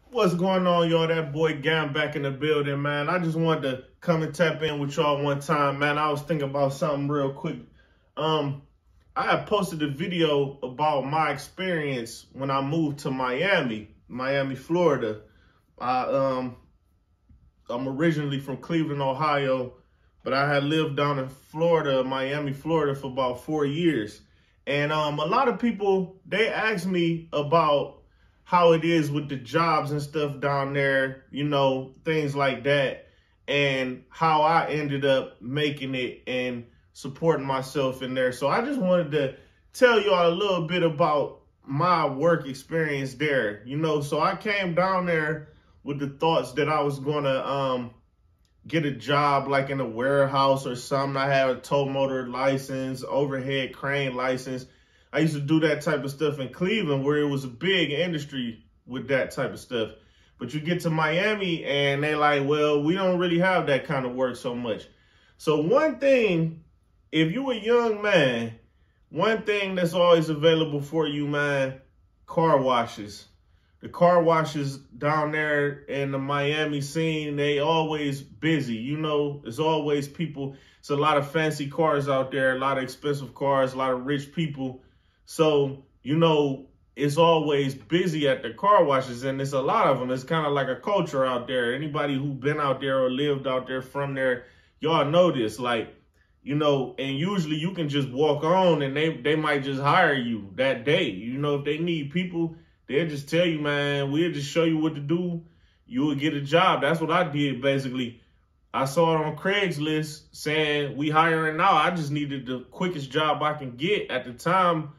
What's going on, y'all? That boy Gam back in the building, man. I just wanted to come and tap in with y'all one time, man. I was thinking about something real quick. Um, I had posted a video about my experience when I moved to Miami, Florida. I I'm originally from Cleveland, Ohio, but I had lived down in Florida, Miami, Florida for about 4 years. And a lot of people, they ask me about how it is with the jobs and stuff down there, things like that, and how I ended up making it and supporting myself in there. So I just wanted to tell y'all a little bit about my work experience there, So I came down there with the thoughts that I was gonna get a job like in a warehouse or something. I had a tow motor license, overhead crane license. I used to do that type of stuff in Cleveland where it was a big industry with that type of stuff. But you get to Miami and they like, well, we don't really have that kind of work so much. So one thing, if you a young man, one thing that's always available for you, man, car washes. The car washes down there in the Miami scene, they always busy. There's always people. It's a lot of fancy cars out there, a lot of expensive cars, a lot of rich people. So, it's always busy at the car washes, and it's a lot of them. It's kind of like a culture out there. Anybody who been out there or lived out there from there, y'all know this. Like, and usually you can just walk on and they might just hire you that day. If they need people, they'll just tell you, man, we'll just show you what to do. You will get a job. That's what I did, basically. I saw it on Craigslist saying we hiring now. I just needed the quickest job I can get at the time,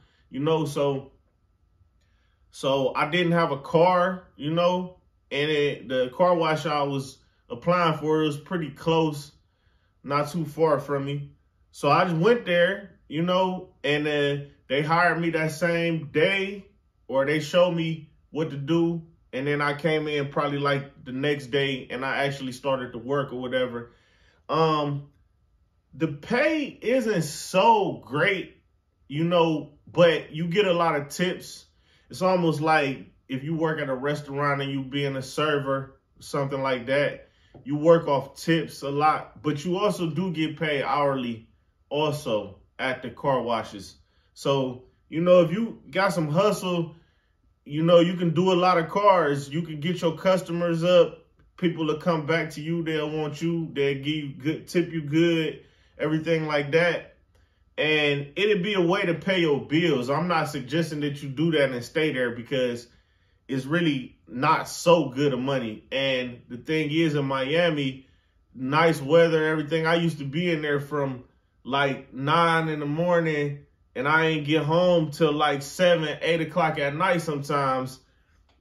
so I didn't have a car, and the car wash I was applying for, it was pretty close, not too far from me. So I just went there, and they hired me that same day, or they showed me what to do. And then I came in probably like the next day and I actually started to work or whatever. The pay isn't so great, but you get a lot of tips. It's almost like if you work at a restaurant and you being a server, something like that, you work off tips a lot, but you also do get paid hourly also at the car washes. So, if you got some hustle, you can do a lot of cars. You can get your customers up. People will come back to you. They'll want you. They'll give you good, tip you good, everything like that. And it'd be a way to pay your bills. I'm not suggesting that you do that and stay there because it's really not so good of money. And the thing is, in Miami, nice weather, everything. I used to be in there from like 9 in the morning and I ain't get home till like 7, 8 o'clock at night sometimes.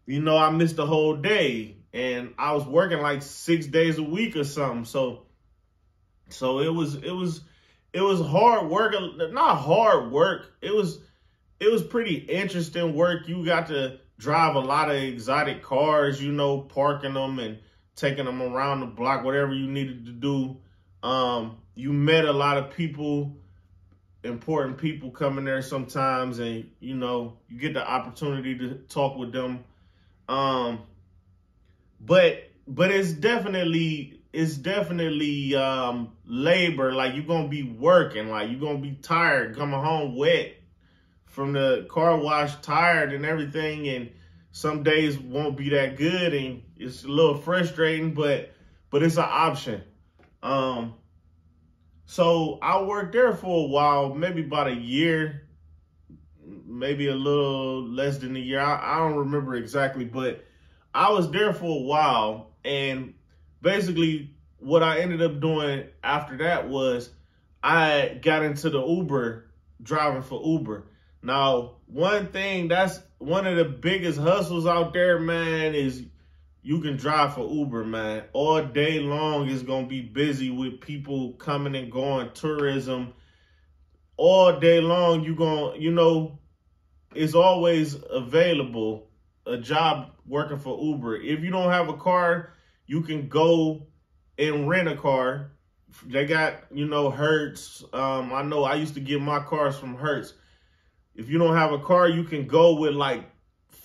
I missed the whole day and I was working like 6 days a week or something. So it was hard work, not hard work. It was pretty interesting work. You got to drive a lot of exotic cars, parking them and taking them around the block, whatever you needed to do. You met a lot of people, important people coming there sometimes, and you get the opportunity to talk with them. But it's definitely labor. Like, you're gonna be working, like you're gonna be tired, coming home wet from the car wash, tired and everything, and some days won't be that good and it's a little frustrating, but it's an option. So I worked there for a while, maybe about a year, maybe a little less than a year. I don't remember exactly, but I was there for a while. And basically what I ended up doing after that was I got into the Uber, driving for Uber. Now, one thing, that's one of the biggest hustles out there, man, is you can drive for Uber, man. All day long is going to be busy with people coming and going, tourism. All day long, it's always available, a job working for Uber. If you don't have a car, you can go and rent a car. They got, Hertz. I know I used to get my cars from Hertz. If you don't have a car, you can go with like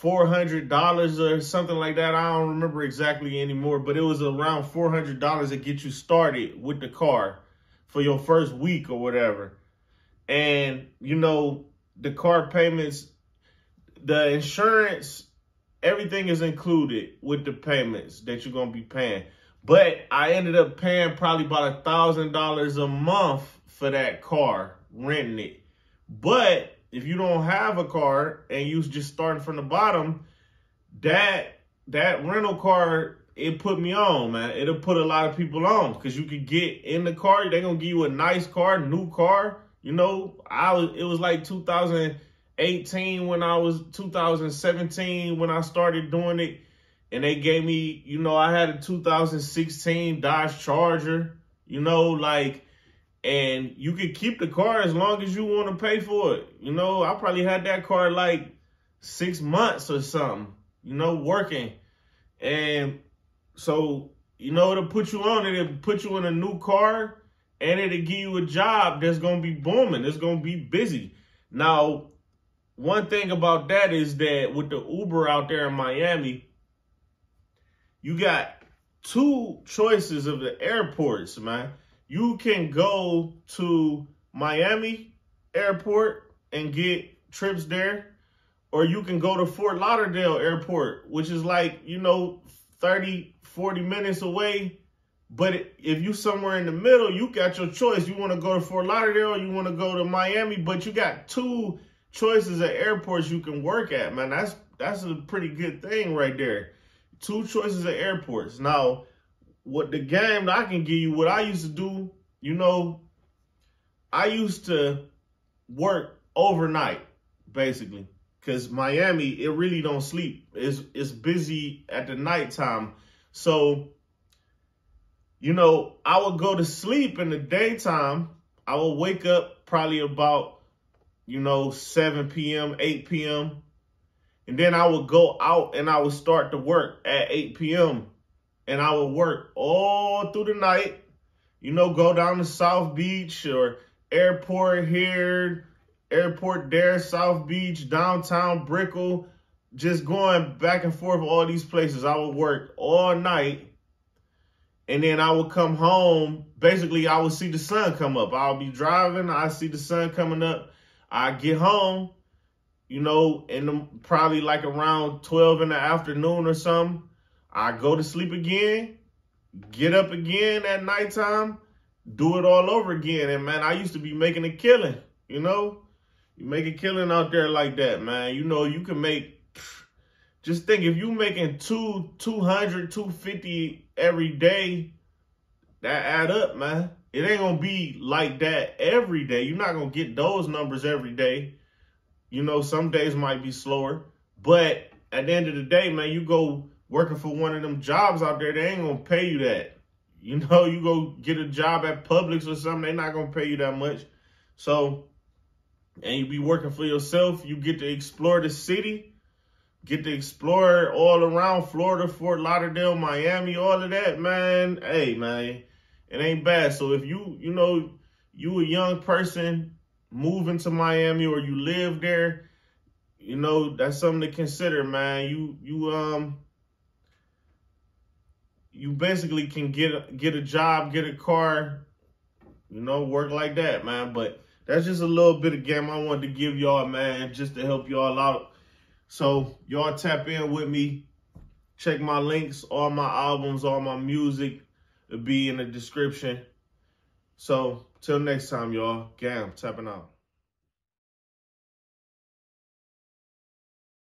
$400 or something like that. I don't remember exactly anymore, but it was around $400 to get you started with the car for your first week or whatever. And, you know, the car payments, the insurance, everything is included with the payments that you're going to be paying. But I ended up paying probably about $1,000 a month for that car, renting it. But if you don't have a car and you just starting from the bottom, that rental car, it put me on, man. It'll put a lot of people on because you could get in the car. They're going to give you a nice car, new car. You know, it was like 2018 when I was 2017 when I started doing it. And they gave me, you know, I had a 2016 Dodge Charger, you know, like, and you could keep the car as long as you want to pay for it. You know, I probably had that car like 6 months or something, you know, working. And so, you know, it'll put you on it. It'll put you in a new car and it'll give you a job that's going to be booming. It's going to be busy. Now, one thing about that is that with the Uber out there in Miami, you got two choices of the airports, man. You can go to Miami Airport and get trips there, or you can go to Fort Lauderdale Airport, which is like, you know, 30, 40 minutes away. But if you somewhere in the middle, you got your choice. You want to go to Fort Lauderdale or you want to go to Miami, but you got two choices of airports you can work at, man. That's a pretty good thing right there. Two choices of airports. Now, what the game that I can give you, what I used to do, you know, I used to work overnight, basically, because Miami, it really don't sleep. It's busy at the nighttime. So, you know, I would go to sleep in the daytime. I would wake up probably about, you know, 7 p.m., 8 p.m., and then I would go out and I would start to work at 8 p.m. And I would work all through the night, you know, go down to South Beach or airport here, airport there, South Beach, downtown Brickell, just going back and forth all these places. I would work all night and then I would come home. Basically, I would see the sun come up. I'll be driving. I see the sun coming up. I get home. You know, probably like around 12 in the afternoon or something, I go to sleep again, get up again at nighttime, do it all over again. And, man, I used to be making a killing, you know. You make a killing out there like that, man. You know, you can make, just think if you making $200, $250 every day, that add up, man. It ain't going to be like that every day. You're not going to get those numbers every day. You know, some days might be slower, but at the end of the day, man, you go working for one of them jobs out there, they ain't going to pay you that. You know, you go get a job at Publix or something, they're not going to pay you that much. So, and you be working for yourself, you get to explore the city, get to explore all around Florida, Fort Lauderdale, Miami, all of that, man. Hey, man, it ain't bad. So if you know, you a young person, moving to Miami or you live there, you know, that's something to consider, man. You basically can get a job, get a car, you know, work like that, man. But that's just a little bit of game I wanted to give y'all, man, just to help y'all out. So y'all tap in with me. Check my links, all my albums, all my music. It'll be in the description. So till next time, y'all. Gam, tapping out.